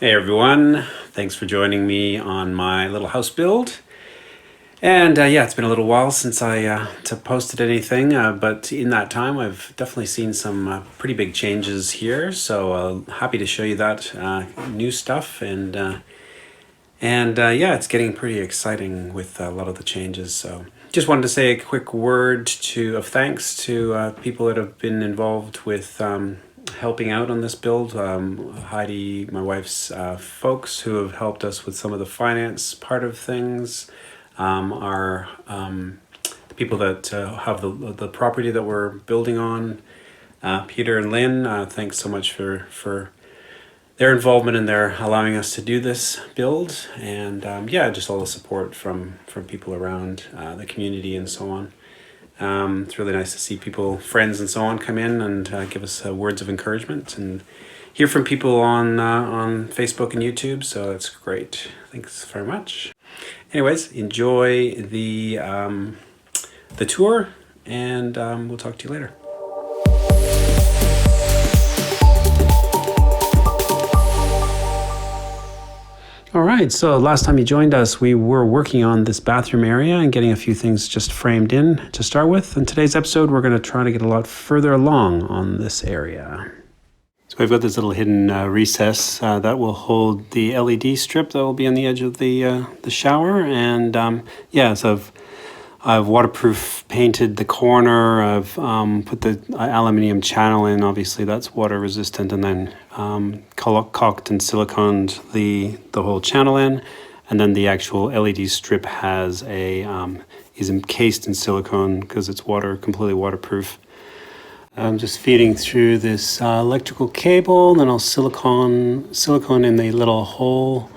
Hey everyone, thanks for joining me on my little house build. And yeah, it's been a little while since I posted anything, but in that time I've definitely seen some pretty big changes here. So happy to show you that new stuff, and yeah, it's getting pretty exciting with a lot of the changes. So just wanted to say a quick word of thanks to people that have been involved with helping out on this build. Heidi, my wife's folks, who have helped us with some of the finance part of things. Are the people that have the property that we're building on. Peter and Lynn, thanks so much for their involvement in their allowing us to do this build, and yeah, just all the support from people around the community and so on. It's really nice to see people, friends and so on, come in and give us words of encouragement, and hear from people on Facebook and YouTube, so that's great. Thanks very much. Anyways, enjoy the tour, and we'll talk to you later. All right, so last time you joined us, we were working on this bathroom area and getting a few things just framed in to start with. In today's episode, we're going to try to get a lot further along on this area. So we've got this little hidden recess that will hold the LED strip that will be on the edge of the shower. And yeah, so I've waterproof painted the corner. I've put the aluminium channel in. Obviously, that's water resistant, and then caulked and siliconed the whole channel in. And then the actual LED strip has is encased in silicone because it's completely waterproof. I'm just feeding through this electrical cable, then I'll silicone in the little hole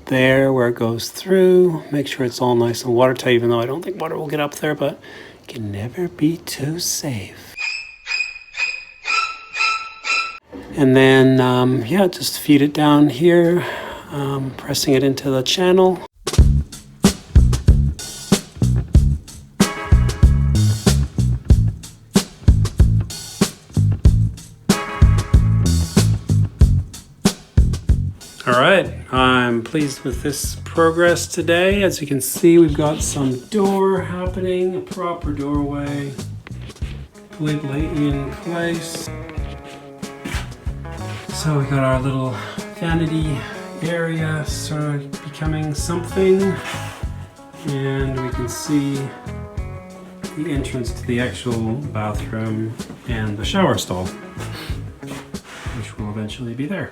there where it goes through. Make sure it's all nice and watertight, even though I don't think water will get up there, but you can never be too safe. And then, yeah, just feed it down here, pressing it into the channel. All right, I'm pleased with this progress today. As you can see, we've got some door happening, a proper doorway, completely in place. So we got our little vanity area sort of becoming something, and we can see the entrance to the actual bathroom and the shower stall, which will eventually be there.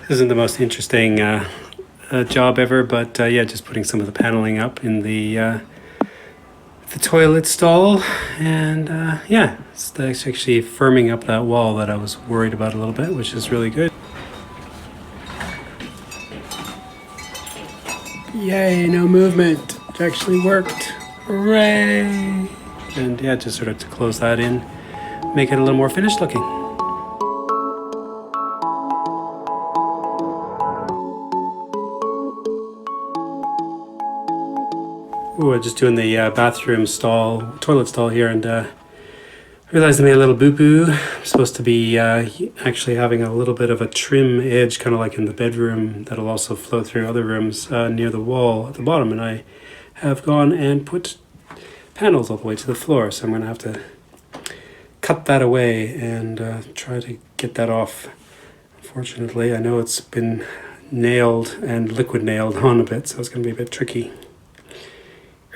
This isn't the most interesting job ever, but yeah, just putting some of the paneling up in the toilet stall, and yeah, it's actually firming up that wall that I was worried about a little bit, which is really good. Yay, no movement. It actually worked. Hooray! And yeah, just sort of to close that in, make it a little more finished looking. Ooh, I'm just doing the toilet stall here, and realized I made a little boo-boo. I'm supposed to be actually having a little bit of a trim edge, kind of like in the bedroom, that'll also flow through other rooms near the wall at the bottom, and I have gone and put panels all the way to the floor, so I'm going to have to cut that away and try to get that off. Unfortunately, I know it's been nailed and liquid nailed on a bit, so it's going to be a bit tricky.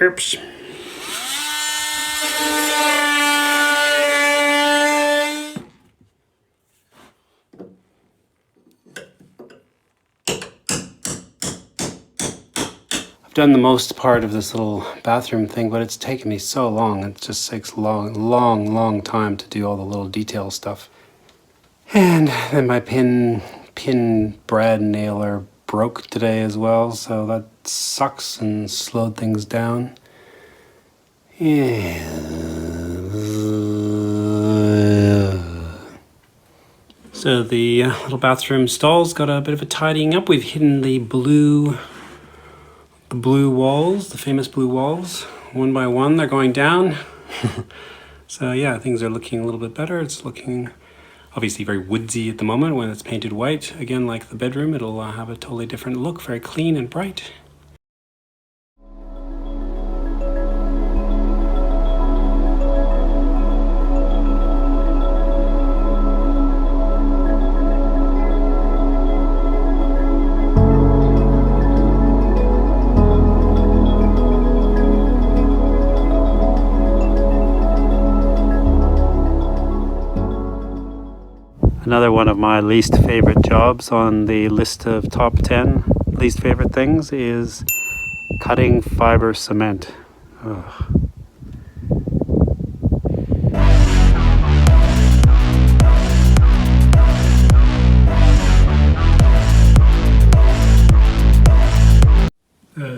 Oops. I've done the most part of this little bathroom thing, but it's taken me so long. It just takes a long time to do all the little detail stuff. And then my pin brad nailer broke today as well, so that sucks and slowed things down. Yeah. So the little bathroom stall's got a bit of a tidying up. We've hidden the blue walls, the famous blue walls, one by one. They're going down. So yeah, things are looking a little bit better. It's looking obviously very woodsy at the moment. When it's painted white, again, like the bedroom, it'll have a totally different look, very clean and bright. Another one of my least favorite jobs on the list of top 10 least favorite things is cutting fiber cement. Ugh.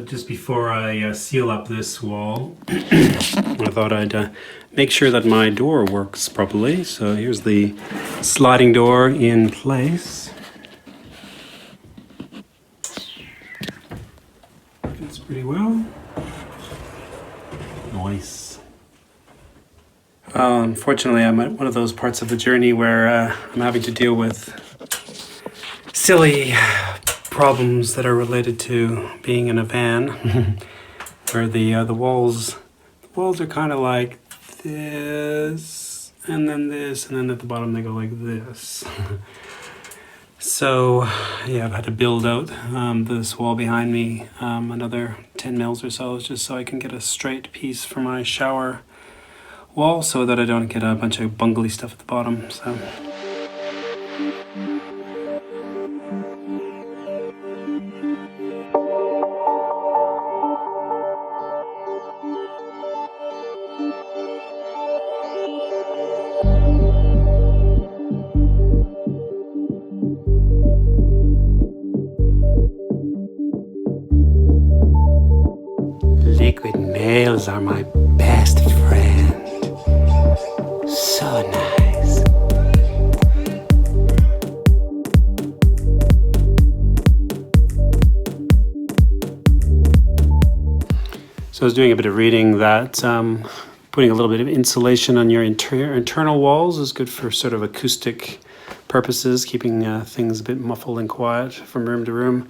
Just before I seal up this wall, I thought I'd make sure that my door works properly. So here's the sliding door in place. Fits pretty well. Nice. Unfortunately, I'm at one of those parts of the journey where I'm having to deal with silly problems that are related to being in a van, where the walls are kind of like this, and then this, and then at the bottom they go like this. So yeah, I've had to build out this wall behind me another 10 mils or so, just so I can get a straight piece for my shower wall, so that I don't get a bunch of bungly stuff at the bottom. So. Liquid nails are my best friend. So nice. So I was doing a bit of reading that putting a little bit of insulation on your internal walls is good for sort of acoustic purposes, keeping things a bit muffled and quiet from room to room,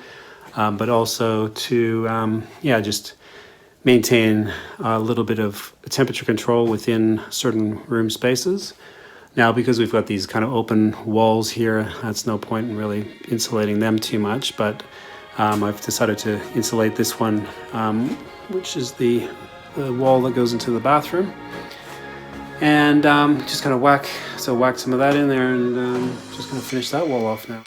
but also to just maintain a little bit of temperature control within certain room spaces. Now, because we've got these kind of open walls here, that's no point in really insulating them too much, but I've decided to insulate this one, which is the wall that goes into the bathroom. And just kind of whack some of that in there, and just going to finish that wall off now.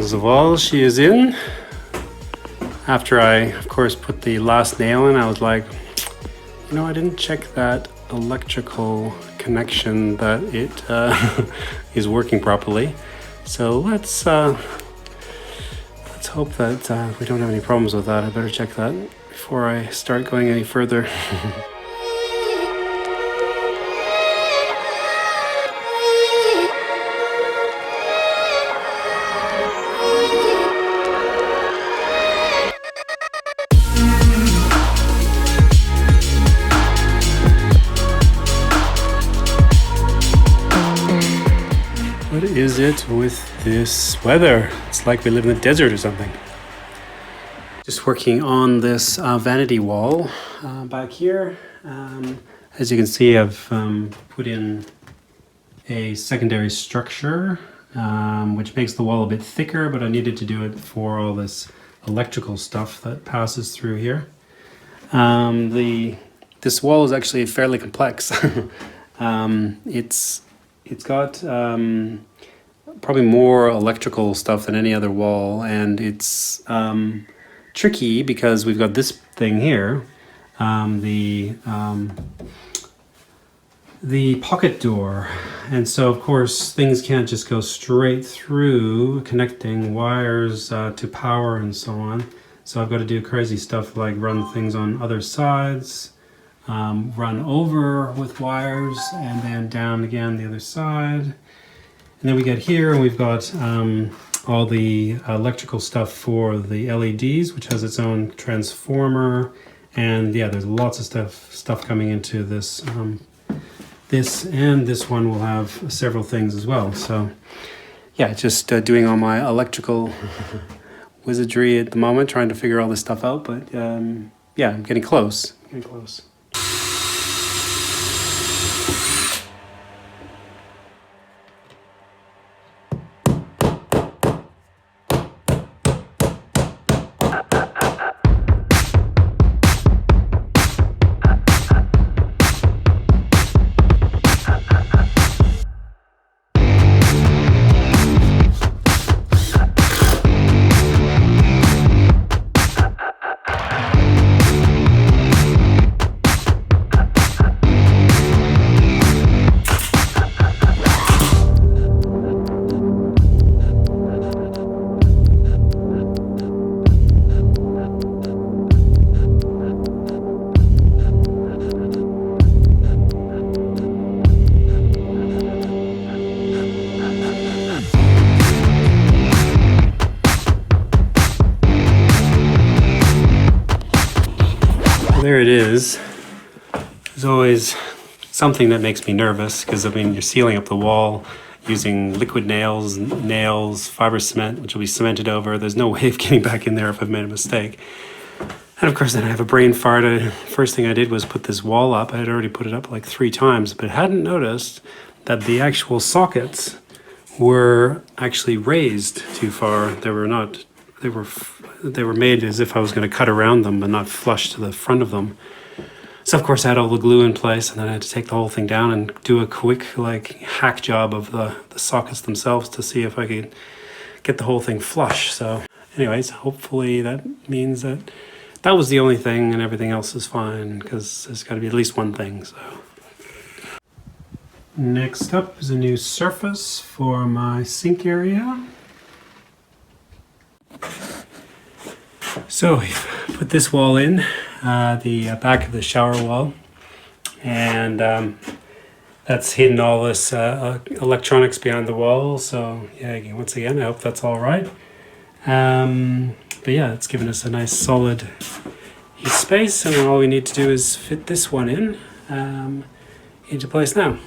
The wall she is in. After I, of course, put the last nail in, I was like, I didn't check that electrical connection, that it is working properly. So let's hope that we don't have any problems with that. I better check that before I start going any further. What is it with this weather? It's like we live in the desert or something. Just working on this vanity wall back here. As you can see, I've put in a secondary structure, which makes the wall a bit thicker, but I needed to do it for all this electrical stuff that passes through here. This wall is actually fairly complex. It's got probably more electrical stuff than any other wall, and it's tricky because we've got this thing here, the pocket door, and so of course things can't just go straight through, connecting wires to power and so on. So I've got to do crazy stuff like run things on other sides, run over with wires, and then down again the other side. And then we get here and we've got all the electrical stuff for the LEDs, which has its own transformer. And yeah, there's lots of stuff coming into this. This and this one will have several things as well. So yeah, just doing all my electrical wizardry at the moment, trying to figure all this stuff out. But yeah, I'm getting close. There it is. There's always something that makes me nervous because I mean you're sealing up the wall using liquid nails, fiber cement, which will be cemented over. There's no way of getting back in there if I've made a mistake. And of course then I have a brain fart. First thing I did was put this wall up. I had already put it up like 3 times, but hadn't noticed that the actual sockets were actually raised too far. They were not. They were made as if I was going to cut around them, but not flush to the front of them. So of course I had all the glue in place, and then I had to take the whole thing down and do a quick hack job of the sockets themselves to see if I could get the whole thing flush. So anyways, hopefully that means that was the only thing and everything else is fine, because there's got to be at least one thing. So next up is a new surface for my sink area. So we've put this wall in, the back of the shower wall, and that's hidden all this electronics behind the wall. So yeah, once again, I hope that's all right. But yeah, it's given us a nice solid space, and all we need to do is fit this one in into place now.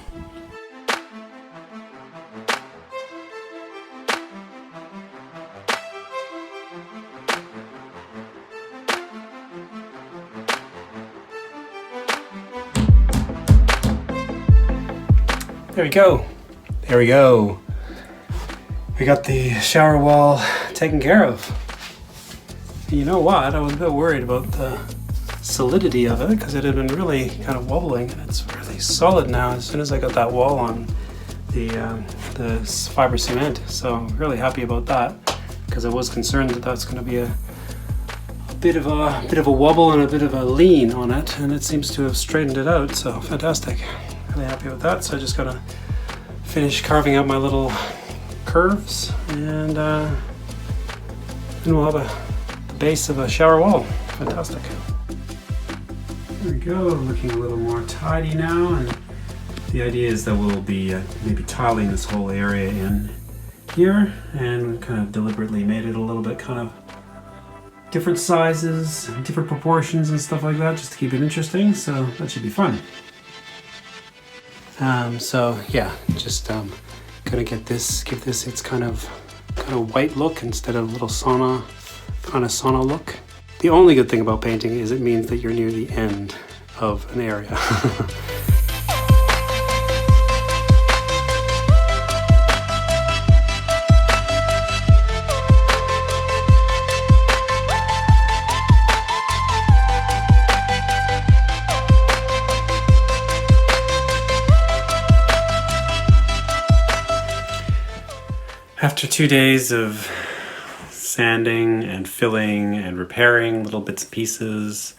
There we go. We got the shower wall taken care of. And you know what? I was a bit worried about the solidity of it because it had been really kind of wobbling, and it's really solid now as soon as I got that wall on the fiber cement. So I'm really happy about that, because I was concerned that that's going to be a bit of a wobble and a bit of a lean on it, and it seems to have straightened it out. So fantastic. Really happy with that. So I just gotta finish carving out my little curves, and then we'll have the base of a shower wall. Fantastic. There we go, looking a little more tidy now, and the idea is that we'll be maybe tiling this whole area in here, and kind of deliberately made it a little bit kind of different sizes, different proportions and stuff like that, just to keep it interesting. So that should be fun. So yeah, just gonna give this its kind of white look instead of a little sauna look. The only good thing about painting is it means that you're near the end of an area. After 2 days of sanding and filling and repairing little bits and pieces,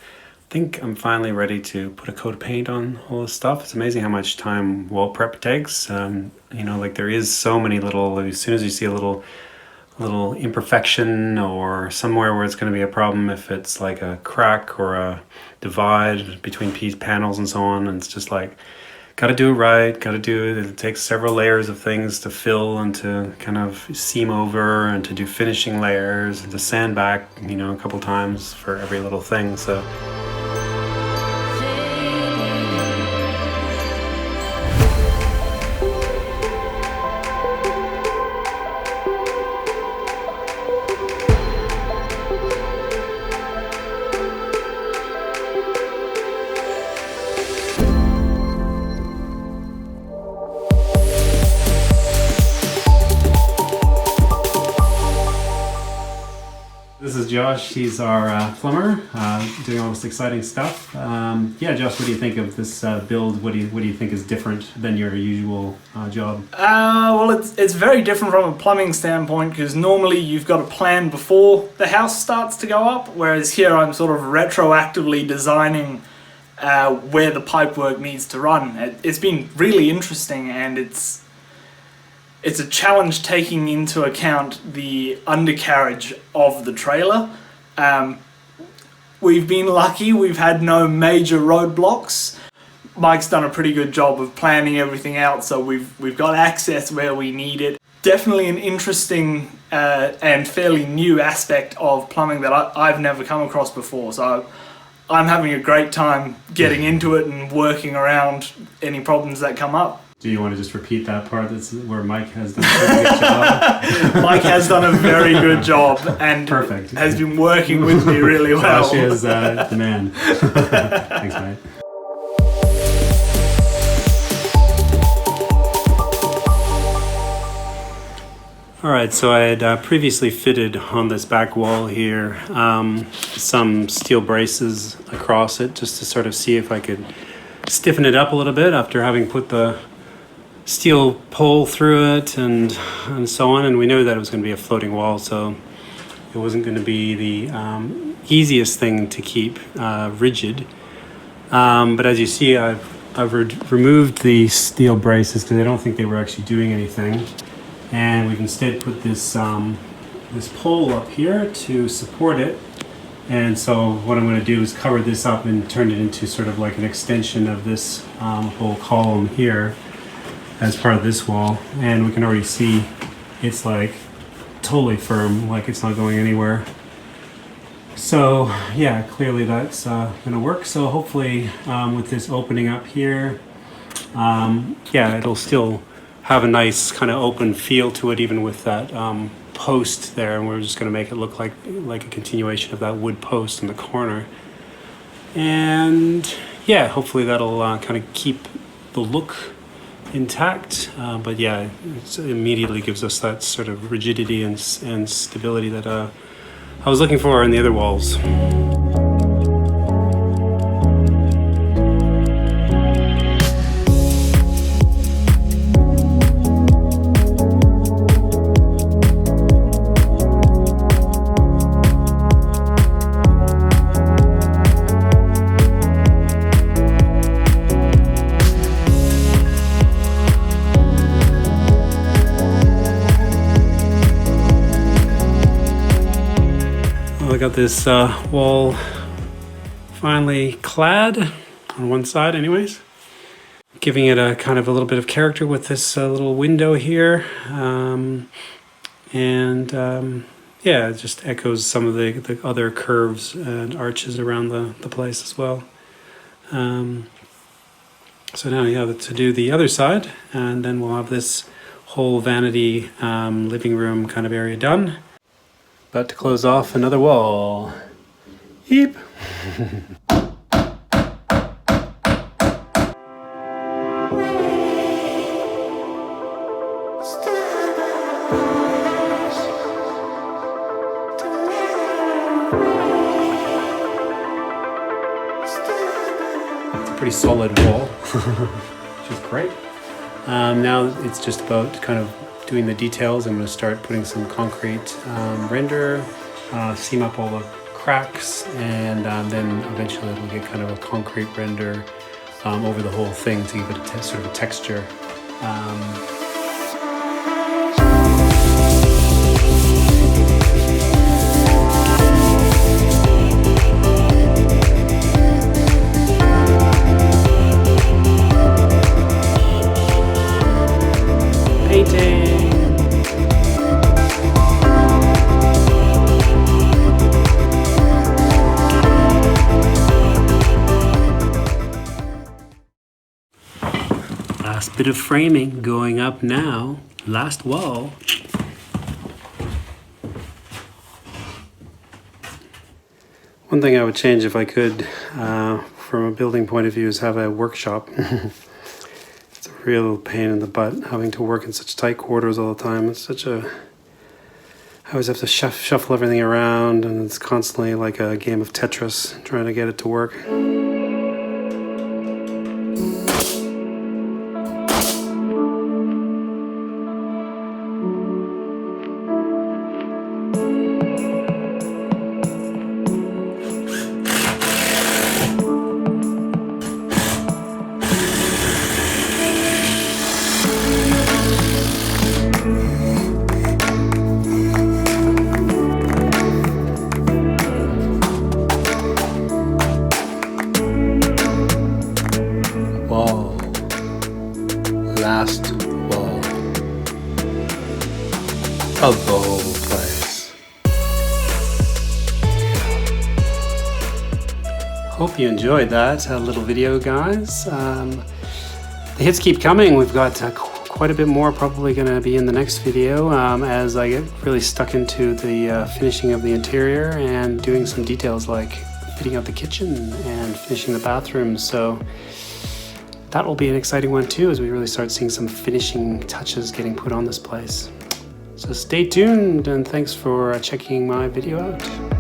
I think I'm finally ready to put a coat of paint on all this stuff. It's amazing how much time wall prep takes. There is so many little, as soon as you see a little imperfection or somewhere where it's going to be a problem, if it's like a crack or a divide between piece panels and so on, and it's just like got to do it right, got to do it. It takes several layers of things to fill and to kind of seam over and to do finishing layers and to sand back, you know, a couple times for every little thing. So this is Josh. He's our plumber, doing all this exciting stuff. Yeah, Josh, what do you think of this build? What do you think is different than your usual job? Well, it's very different from a plumbing standpoint, because normally you've got a plan before the house starts to go up, whereas here I'm sort of retroactively designing where the pipework needs to run. It's been really interesting, and it's a challenge taking into account the undercarriage of the trailer. We've been lucky, we've had no major roadblocks. Mike's done a pretty good job of planning everything out, so we've got access where we need it. Definitely an interesting and fairly new aspect of plumbing that I've never come across before. So I'm having a great time getting into it and working around any problems that come up. Do you want to just repeat that part that's where Mike has done a pretty good job? Mike has done a very good job and Perfect. Has been working with me really well. Josh is the man. Thanks, mate. All right, so I had previously fitted on this back wall here some steel braces across it just to sort of see if I could stiffen it up a little bit after having put the steel pole through it and so on. And we knew that it was going to be a floating wall, so it wasn't going to be the easiest thing to keep rigid. But as you see, I've removed the steel braces because I don't think they were actually doing anything. And we've instead put this this pole up here to support it. And so what I'm going to do is cover this up and turn it into sort of like an extension of this whole column here as part of this wall. And we can already see it's like totally firm, like it's not going anywhere. So yeah, clearly that's going to work. So hopefully with this opening up here, yeah, it'll still have a nice kind of open feel to it, even with that post there. And we're just going to make it look like a continuation of that wood post in the corner. And yeah, hopefully that'll kind of keep the look intact. But yeah, it immediately gives us that sort of rigidity and stability that I was looking for in the other walls. I got this wall finally clad on one side anyways, giving it a kind of a little bit of character with this little window here, and yeah, it just echoes some of the other curves and arches around the place as well. So now, yeah, to do the other side, and then we'll have this whole vanity living room kind of area done. About to close off another wall. Eep. It's a pretty solid wall, which is great. Now it's just about kind of doing the details. I'm going to start putting some concrete render, seam up all the cracks, and then eventually it'll get kind of a concrete render over the whole thing to give it a sort of a texture. bit of framing going up now. Last wall. One thing I would change if I could, from a building point of view, is have a workshop. It's a real pain in the butt having to work in such tight quarters all the time. It's such a... I always have to shuffle everything around, and it's constantly like a game of Tetris trying to get it to work. Last wall of the whole place. Hope you enjoyed that little video, guys. The hits keep coming. We've got quite a bit more probably going to be in the next video as I get really stuck into the finishing of the interior and doing some details like fitting out the kitchen and finishing the bathroom. So that will be an exciting one too, as we really start seeing some finishing touches getting put on this place. So stay tuned, and thanks for checking my video out.